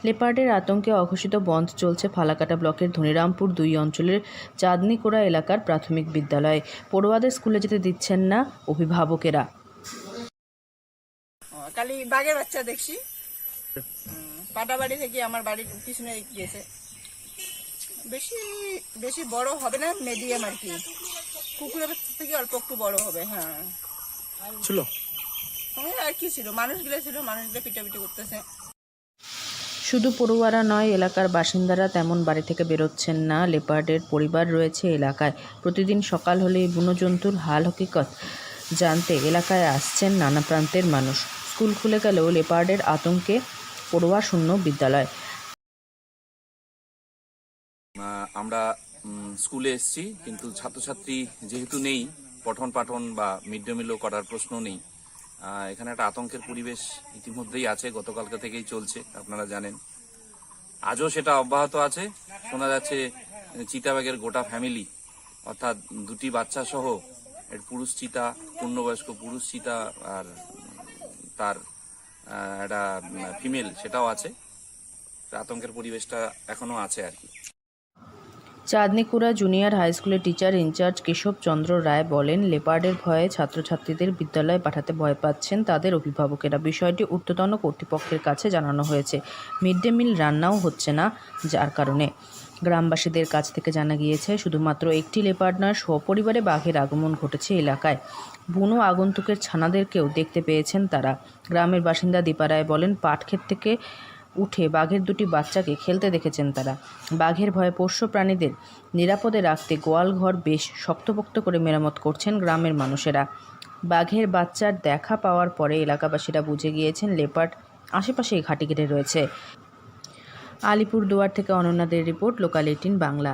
লেপার্ডের আতঙ্কে অঘোষিত বন্ধ চলছে ফালাকাটা ব্লকের ধনিরামপুর 2 অঞ্চলের চাঁদনিকোড়া এলাকার প্রাথমিক বিদ্যালয়ে। পড়ুয়াদের স্কুলে যেতে দিচ্ছেন না অভিভাবকেরা। কালি বাঘের বাচ্চা দেখছি, পাটাবাড়ি থেকে আমার বাড়ির পিছনে গিয়েছে। বেশি বেশি বড় হবে না, মিডিয়াম আর কি। কুকুরের বাচ্চা থেকে অল্প একটু বড় হবে। হ্যাঁ ছিল আর কি ছিল, মানুষগুলো ছিল, মানুষগুলো পিটাপিটি করতেছে। শুধু পড়ুয়ারা নয়, এলাকার বাসিন্দারা তেমন বাড়ি থেকে বেরোচ্ছেন না। লেপার্ডের পরিবার রয়েছে এলাকায়। প্রতিদিন সকাল হলেই বুনো জন্তুর হাল হকিকত জানতে এলাকায় আসছেন নানা প্রান্তের মানুষ। স্কুল খুলে গেলেও লেপার্ডের আতঙ্কে পড়ুয়া শূন্য বিদ্যালয়। আমরা স্কুলে এসেছি, কিন্তু ছাত্রছাত্রী যেহেতু নেই, পঠন পাঠন বা মিড ডে মিলও করার প্রশ্ন নেই। এখানে একটা আতঙ্কের পরিবেশ ইতিমধ্যেই আছে, গতকালকে থেকেই চলছে, আপনারা জানেন। আজও সেটা অব্যাহত আছে। শোনা যাচ্ছে চিতাবাঘের গোটা ফ্যামিলি, অর্থাৎ 2টি বাচ্চা সহ পুরুষ চিতা, পূর্ণবয়স্ক পুরুষ চিতা আর তার একটা ফিমেল, সেটাও আছে। আতঙ্কের পরিবেশটা এখনো আছে আর কি। চাঁদনিকোড়া জুনিয়র হাই স্কুলের টিচার ইনচার্জ কেশব চন্দ্র রায় বলেন, লেপার্ডের ভয়ে ছাত্রছাত্রীদের বিদ্যালয়ে পাঠাতে ভয় পাচ্ছেন তাদের অভিভাবকেরা। বিষয়টি ঊর্ধ্বতন কর্তৃপক্ষের কাছে জানানো হয়েছে। মিড ডে মিল রান্নাও হচ্ছে না, যার কারণে গ্রামবাসীদের কাছ থেকে জানা গিয়েছে শুধুমাত্র একটি লেপার্ড নয়, সপরিবারে বাঘের আগমন ঘটেছে এলাকায়। বুনো আগন্তুকের ছানাদেরকেও দেখতে পেয়েছেন তারা। গ্রামের বাসিন্দা দীপা রায় বলেন, পাটক্ষেত থেকে উঠে বাঘের 2টি বাচ্চাকে খেলতে দেখেছেন তারা। বাঘের ভয়ে পোষ্য প্রাণীদের নিরাপদে রাখতে গোয়াল ঘর বেশ শক্তপোক্ত করে মেরামত করছেন গ্রামের মানুষেরা। বাঘের বাচ্চার দেখা পাওয়ার পরে এলাকাবাসীরা বুঝে গিয়েছেন লেপার্ড আশেপাশেই ঘাঁটি ঘিরে রয়েছে। আলিপুরদুয়ার থেকে অনন্যাদের রিপোর্ট, লোকাল 18 বাংলা।